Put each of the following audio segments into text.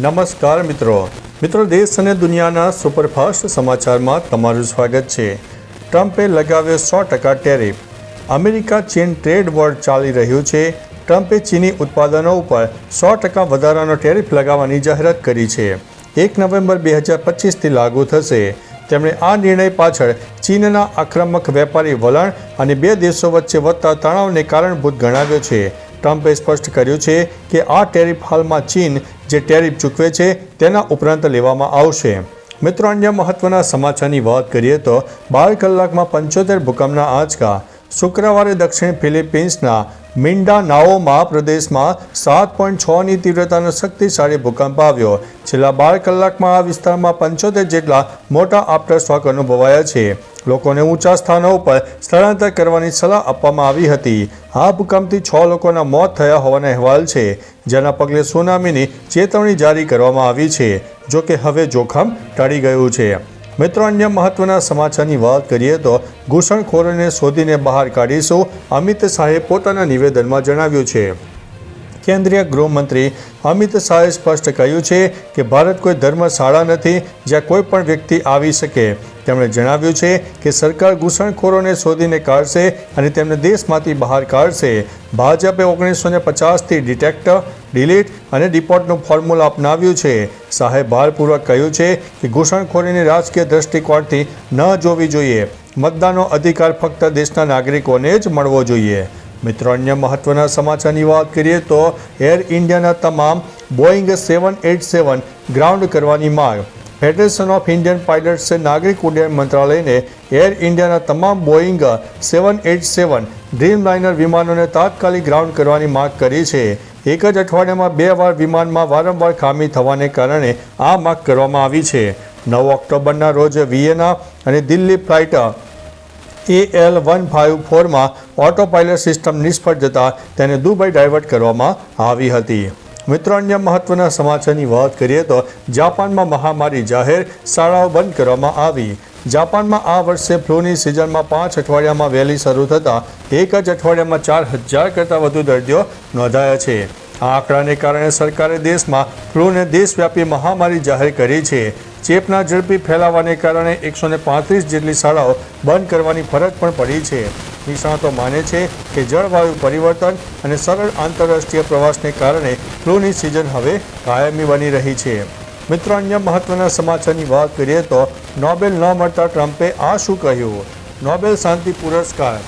નમસ્કાર મિત્રો દેશ અને દુનિયાના સુપરફાસ્ટ સમાચારમાં તમારું સ્વાગત છે। ટ્રમ્પે લગાવ્યો 100% ટેરિફ। અમેરિકા ચીન ટ્રેડ વોર ચાલી રહ્યું છે। ટ્રમ્પે ચીની ઉત્પાદનો ઉપર 100% વધારાનો ટેરિફ લગાવવાની જાહેરાત કરી છે। 1 નવેમ્બર 2025થી લાગુ થશે। તેમણે આ નિર્ણય પાછળ ચીનના આક્રમક વેપારી વલણ અને બે દેશો વચ્ચે વધતા તણાવને કારણભૂત ગણાવ્યો છે। ટ્રમ્પે સ્પષ્ટ કર્યું છે કે આ ટેરિફ હાલમાં ચીન જે ટેરિફ ચૂકવે છે તેના ઉપરાંત લેવામાં આવશે। મિત્રો, અન્ય મહત્વના સમાચારની વાત કરીએ તો 12 કલાકમાં 75 ભૂકંપના આંચકા। શુક્રવારે દક્ષિણ ફિલિપિન્સના મિન્ડાનાઓમાં પ્રદેશમાં 7.6ની તીવ્રતાનો શક્તિશાળી ભૂકંપ આવ્યો। છેલ્લા 12 કલાકમાં આ વિસ્તારમાં 75 જેટલા મોટા આફ્ટર શોક અનુભવાયા છે। લોકોને ઊંચા સ્થાનો ઉપર સ્થળાંતર કરવાની સલાહ આપવામાં આવી હતી। આ ભૂકંપથી 6 લોકોના મોત થયા હોવાના અહેવાલ છે, જેના પગલે સુનામીની ચેતવણી જારી કરવામાં આવી છે। જો કે હવે જોખમ ટળી ગયું છે। મિત્રો, અન્ય મહત્વના સમાચારની વાત કરીએ તો ઘૂસણખોરોને શોધીને બહાર કાઢીશું, અમિત શાહે પોતાના નિવેદનમાં જણાવ્યું છે। કેન્દ્રીય ગૃહમંત્રી અમિત શાહે સ્પષ્ટ કહ્યું છે કે ભારત કોઈ ધર્મશાળા નથી જ્યાં કોઈ પણ વ્યક્તિ આવી શકે। તેમણે જણાવ્યું છે કે સરકાર ઘૂસણખોરોને શોધીને કાઢશે અને તેમને દેશમાંથી બહાર કાઢશે। ભાજપે 1950થી ડિટેક્ટ, ડિલીટ અને ડિપોર્ટનું ફોર્મ્યુલા અપનાવ્યું છે। શાહે ભારપૂર્વક કહ્યું છે કે ઘૂસણખોરીને રાજકીય દ્રષ્ટિકોણથી ન જોવી જોઈએ। મતદાનનો અધિકાર ફક્ત દેશના નાગરિકોને જ મળવો જોઈએ। મિત્રો, અન્ય મહત્વના સમાચારની વાત કરીએ તો એર ઇન્ડિયાના તમામ બોઈંગ 787 ગ્રાઉન્ડ કરવાની માંગ। ફેડરેશન ઓફ ઇન્ડિયન પાયલટ્સે નાગરિક ઉડ્ડયન મંત્રાલયને એર ઇન્ડિયાના તમામ બોઈંગ 787 ડ્રીમલાઇનર વિમાનોને તાત્કાલિક ગ્રાઉન્ડ કરવાની માંગ કરી છે। એક જ અઠવાડિયામાં 2 વાર વિમાનમાં વારંવાર ખામી થવાને કારણે આ માંગ કરવામાં આવી છે। 9 ઓક્ટોબરના રોજ વિયેના અને દિલ્હી ફ્લાઇટ AL154માં ઓટો પાયલટ સિસ્ટમ નિષ્ફળ જતાં તેને દુબઈ ડાયવર્ટ કરવામાં આવી હતી। મિત્રો, અન્ય મહત્વના સમાચારની વાત કરીએ તો જાપાનમાં મહામારી જાહેર, શાળાઓ બંધ કરવામાં આવી। જાપાનમાં આ વર્ષે ફ્લૂની સિઝનમાં 5 અઠવાડિયામાં વહેલી શરૂ થતાં એક જ અઠવાડિયામાં 4000 કરતાં વધુ દર્દીઓ નોંધાયા છે। આ આંકડાને કારણે સરકારે દેશમાં ફ્લૂને દેશવ્યાપી મહામારી જાહેર કરી છે। ચેપના ઝડપી ફેલાવાને કારણે 135 જેટલી શાળાઓ બંધ કરવાની ફરજ પણ પડી છે। નિષ્ણાતો માને છે કે જળવાયુ પરિવર્તન અને સરળ આંતરરાષ્ટ્રીય પ્રવાસને કારણે ફ્લૂની સિઝન હવે કાયમી બની રહી છે। મિત્રો, અન્ય મહત્વના સમાચારની વાત કરીએ તો નોબેલ ન મળતા ટ્રમ્પે આ શું કહ્યું? નોબેલ શાંતિ પુરસ્કાર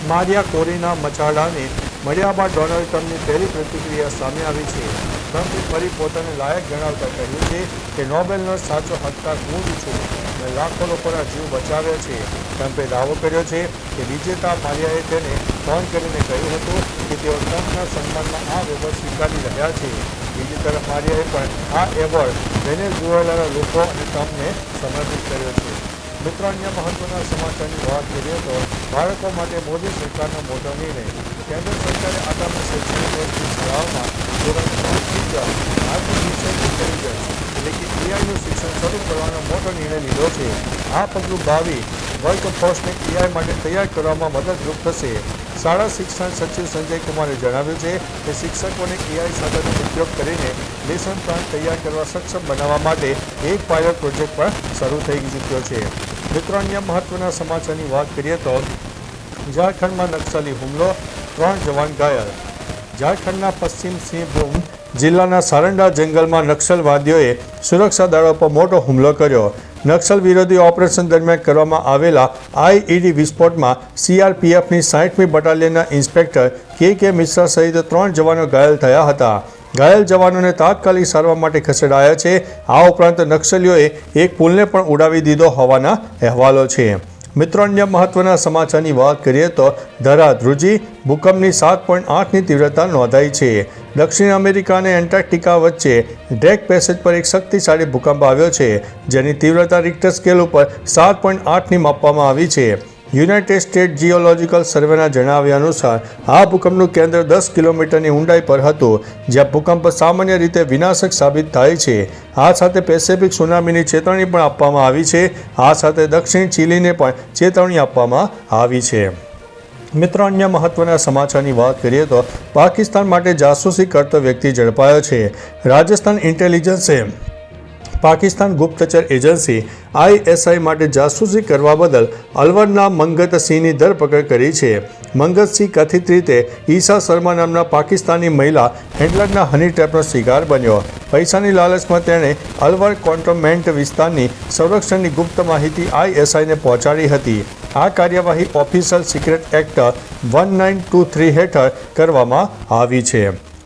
મારિયા કોરીના મચાડાને મળ્યા બાદ ડોનાલ્ડ ટ્રમ્પની પહેલી પ્રતિક્રિયા સામે આવી છે। ટ્રમ્પે ફરી પોતાને લાયક ગણાવતા કહ્યું છે કે નોબેલનો સાચો હકદાર હું જ છું। મેં લાખો લોકોના જીવ બચાવ્યા છે। ટ્રમ્પે દાવો કર્યો છે કે વિજેતા મારિયાએ તેને ફોન કરીને કહ્યું હતું કે તેઓ ટ્રમ્પના સન્માનમાં આ એવોર્ડ સ્વીકારી રહ્યા છે। બીજી તરફ મારિયાએ પણ આ એવોર્ડ વેનેઝુએલાના લોકો અને ટ્રમ્પને સમર્પિત કર્યો છે। મિત્રો, અન્ય મહત્વના સમાચારની વાત કરીએ તો બાળકો માટે મોદી સરકારનો મોટો નિર્ણય। કેન્દ્ર સરકારે આગામી શૈક્ષણિક વર્ષની શાળાઓમાં ધોરણ 3થી જ આર્ટિફિશિયલ ઇન્ટેલિજન્સ એટલે કે એઆઈનું શિક્ષણ શરૂ કરવાનો મોટો નિર્ણય લીધો છે। આ પગલું ભાવિ વર્કફોર્સને એઆઈ માટે તૈયાર કરવામાં મદદરૂપ થશે। શાળા શિક્ષણ સચિવ સંજય કુમારે જણાવ્યું છે કે શિક્ષકોને એઆઈ સાધનનો ઉપયોગ કરીને લેસન પ્લાન તૈયાર કરવા સક્ષમ બનાવવા માટે એક પાયલોટ પ્રોજેક્ટ પણ શરૂ થઈ ચૂક્યો છે। મિત્રો, અન્ય મહત્વના સમાચારની વાત કરીએ તો ઝારખંડમાં નક્સલી હુમલો, 3 જવાન ઘાયલ। ઝારખંડના પશ્ચિમ સિંહભૂમ જિલ્લાના સારંડા જંગલમાં નક્સલવાદીઓએ સુરક્ષા દળો પર મોટો હુમલો કર્યો। નક્સલ વિરોધી ઓપરેશન દરમિયાન કરવામાં આવેલા આઈઈડી વિસ્ફોટમાં CRPFની 60મી બટાલિયનના ઇન્સ્પેક્ટર કે મિશ્રા સહિત 3 જવાનો ઘાયલ થયા હતા। ઘાયલ જવાનોને તાત્કાલિક સારવાર માટે ખસેડાયા છે। આ ઉપરાંત નક્સલીઓએ એક પુલને પણ ઉડાવી દીધો હોવાના અહેવાલો છે। મિત્રો, અન્ય મહત્વના સમાચારની વાત કરીએ તો ધરાધ્રુજી ભૂકંપની 7.8ની તીવ્રતા નોંધાઈ છે। દક્ષિણ અમેરિકા અને એન્ટાર્કટિકા વચ્ચે ડ્રેક પેસેજ પર એક શક્તિશાળી ભૂકંપ આવ્યો છે, જેની તીવ્રતા રિક્ટર સ્કેલ ઉપર 7.8ની માપવામાં આવી છે। યુનાઇટેડ સ્ટેટ જીઓલોજિકલ સર્વેના જણાવ્યા અનુસાર આ ભૂકંપનું કેન્દ્ર 10 કિલોમીટરની ઊંડાઈ પર હતું, જ્યાં ભૂકંપ સામાન્ય રીતે વિનાશક સાબિત થાય છે। આ સાથે પેસિફિક સુનામીની ચેતવણી પણ આપવામાં આવી છે। આ સાથે દક્ષિણ ચીલીને પણ ચેતવણી આપવામાં આવી છે। મિત્રો, અન્ય મહત્વના સમાચારની વાત કરીએ તો પાકિસ્તાન માટે જાસૂસી કરતો વ્યક્તિ ઝડપાયો છે. રાજસ્થાન ઇન્ટેલિજન્સે પાકિસ્તાન ગુપ્તચર એજન્સી ISI માટે જાસૂસી કરવા બદલ અલવરના મંગતસિંહની ધરપકડ કરી છે. મંગતસિંહ કથિત રીતે ઈશા શર્મા નામના પાકિસ્તાની મહિલા હેન્ડલરના હની ટ્રેપનો શિકાર બન્યો. પૈસાની લાલચમાં તેણે અલવર કોન્ટોનમેન્ટ વિસ્તારની સંરક્ષણની ગુપ્ત માહિતી ISIને પહોંચાડી હતી. આ કાર્યવાહી ઓફિશિયલ સિક્રેટ એક્ટ 1923 હેઠળ કરવામાં આવી છે.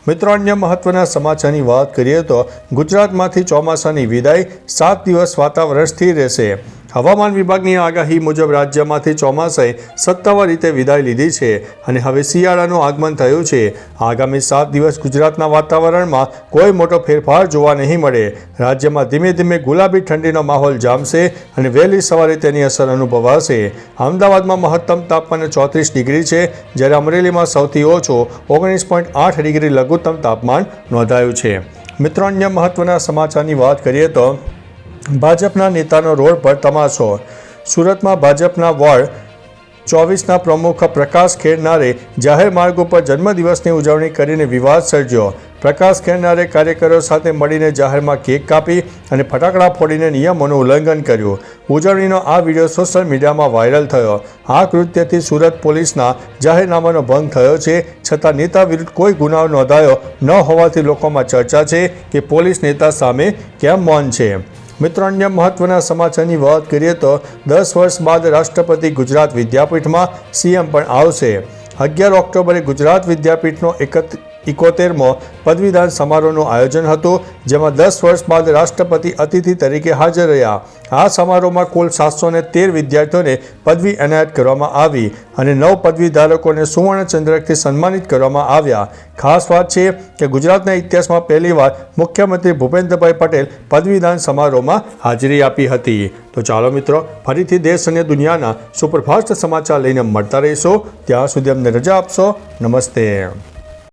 મિત્રો, અન્ય મહત્વના સમાચારની વાત કરીએ તો ગુજરાતમાંથી ચોમાસાની વિદાય, 7 દિવસ વાતાવરણ સ્થિર રહેશે. હવામાન વિભાગની આગાહી મુજબ રાજ્યમાંથી ચોમાસાએ સત્તાવાર રીતે વિદાય લીધી છે અને હવે શિયાળાનું આગમન થયું છે. આગામી 7 દિવસ ગુજરાતના વાતાવરણમાં કોઈ મોટો ફેરફાર જોવા નહીં મળે. રાજ્યમાં ધીમે ધીમે ગુલાબી ઠંડીનો માહોલ જામશે અને વહેલી સવારે તેની અસર અનુભવાશે. અમદાવાદમાં મહત્તમ તાપમાન 34 ડિગ્રી છે, જ્યારે અમરેલીમાં સૌથી ઓછો 19.8 ડિગ્રી લઘુત્તમ તાપમાન નોંધાયું છે. મિત્રો, અન્ય મહત્વના સમાચારની વાત કરીએ તો ભાજપના નેતાનો રોડ પર તમાશો. સુરતમાં ભાજપના વોર્ડ 24ના પ્રમુખ પ્રકાશ ખેરનારે જાહેર માર્ગ ઉપર જન્મદિવસની ઉજવણી કરીને વિવાદ સર્જ્યો. પ્રકાશ ખેરનારે કાર્યકરો સાથે મળીને જાહેરમાં કેક કાપી અને ફટાકડા ફોડીને નિયમોનું ઉલ્લંઘન કર્યું. ઉજવણીનો આ વિડીયો સોશિયલ મીડિયામાં વાયરલ થયો. આ કૃત્યથી સુરત પોલીસના જાહેરનામાનો ભંગ થયો છે, છતાં નેતા વિરુદ્ધ કોઈ ગુનાઓ નોંધાયો ન હોવાથી લોકોમાં ચર્ચા છે કે પોલીસ નેતા સામે કેમ મૌન છે. મિત્રો, અન્ય મહત્વના સમાચારની વાત કરીએ તો 10 વર્ષ બાદ રાષ્ટ્રપતિ ગુજરાત વિદ્યાપીઠમાં, CM પણ આવશે. 11 ઓક્ટોબરે ગુજરાત વિદ્યાપીઠનો 71મો પદવીદાન સમારોહનું આયોજન હતું, જેમાં 10 વર્ષ બાદ રાષ્ટ્રપતિ અતિથિ તરીકે હાજર રહ્યા. આ સમારોહમાં કુલ 713 વિદ્યાર્થીઓને પદવી એનાયત કરવામાં આવી અને 9 પદવીધારકોને સુવર્ણચંદ્રકથી સન્માનિત કરવામાં આવ્યા. ખાસ વાત છે કે ગુજરાતના ઇતિહાસમાં પહેલીવાર મુખ્યમંત્રી ભૂપેન્દ્રભાઈ પટેલ પદવીદાન સમારોહમાં હાજરી આપી હતી. તો ચાલો મિત્રો, ફરીથી દેશ અને દુનિયાના સુપરફાસ્ટ સમાચાર લઈને મળતા રહીશું. ત્યાં સુધી અમને રજા આપશો. નમસ્તે.